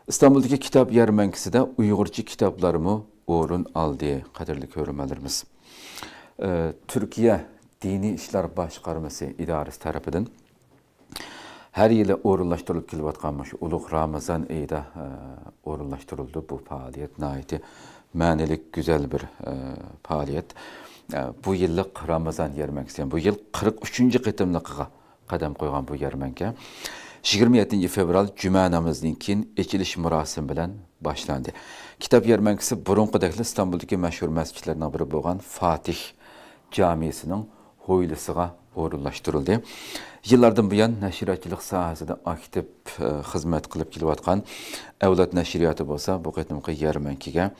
İstanbul'daki kitap yarmankasida Uyg'urcha kitaplarımı o'rin oldi, qadrli ko'ruvchilarimiz. Türkiye Dini İşler Başkarması İdaresi tarafından her yili o'rinlashtirilib kelayotgan shu ulug' Ramazan oyida o'rinlashtirildi bu faaliyet. Nayeti ma'nilik güzel bir faaliyet. Bu yıllık Ramazan yarmankasi, yani bu yıl 43. qitimligiga qadam qo'ygan bu yarmanka 27 fevral Cuma namazından keyin echilish murosimi bilan boshlandi. Kitap yarmankasi burunqidek İstanbul'daki meşhur mescitlerden biri bo'lgan Fatih Camisining hovlisiga o'rinlashtirildi. Yıllardan buyon nashriyatchilik sohasida aktiv xizmat qilib kelayotgan Avlod nashriyati bo'lsa, bu qitimqi yarmankaga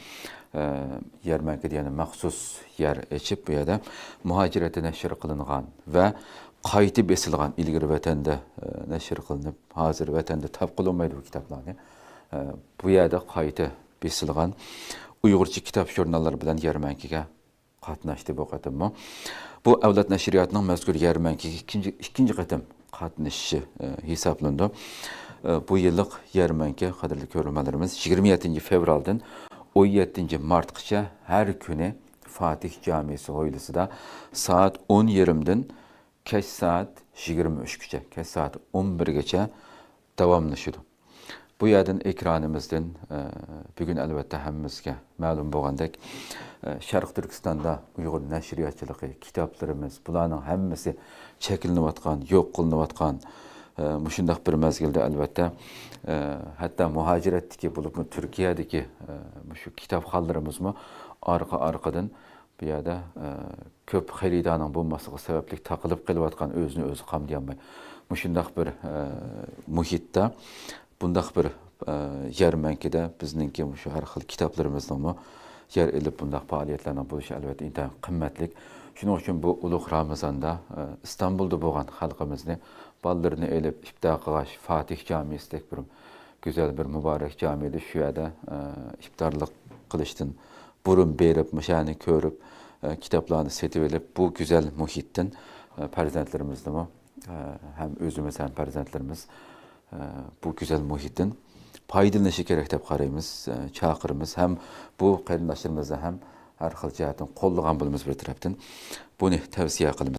yarmanka yani maxsus yer açıp bu yerda muhacirati nashr qilingan va qaytib esilgan ilgari vatanda nashr qilinib, hozir vatanda tap qilinmaydi bu kitaplarni. Bu yerda qaytib esilgan Uyg'urcha kitap jurnallari bilan yarmankaga qatnashdi bu qatimmi. Bu Avlod nashriyatining mazkur yarmankaga ikinci qatim qatnashishi hisoblanadi. Bu yillik yarmanka, qadrli ko'ruvchilarimiz, 27 fevraldan 17 martgacha her günü Fatih Camisi hovlisida saat 10:20dan kech saat 23gacha, kech saat 11gacha davomlashadi. Bu yerdan ekranimizdan bugün albatta hammamizga ma'lum bo'lgandek Sharq Turkistonda Uyg'ur nashriyatchiligi, kitaplarimiz bularning hammasi cheklanayotgan, yo'q qilinayotgan mushundaq bir mezgilde albatta hatta muhaciratdagi bo'lib Turkiyadagi shu kitapxonlarimizmi arqadan bu yerda ko'p xaridaning bo'lmasligi sababli taqilib qolayotgan o'zini o'zi qamdayolmay mushundaq bir muhitda bundaq bir yarmankada bizningki shu har xil kitaplarimizni yer elib bundaq faoliyatlarning bo'lishi albatta intayin qimmatli. Shuning uchun bu ulug' Ramazonda İstanbul'da bo'lgan xalqimizni ballarını elib iftar qilish Fatih Camisi'dek bir güzel bir mübarek camide şu yerda iftarlık qilishdan burun berib, müşani ko'rib, kitaplarni setib elib bu güzel muhitdan farzandlarimizni hem özümüz hem farzandlarimiz bu güzel muhitdan foydalanishi kerak deb qaraymiz, chaqirimiz. Hem bu qarindoshlarimizni ham har xil jihatdan qo'llagan bo'lamiz bir tarafdan. Buni tavsiya qilamiz.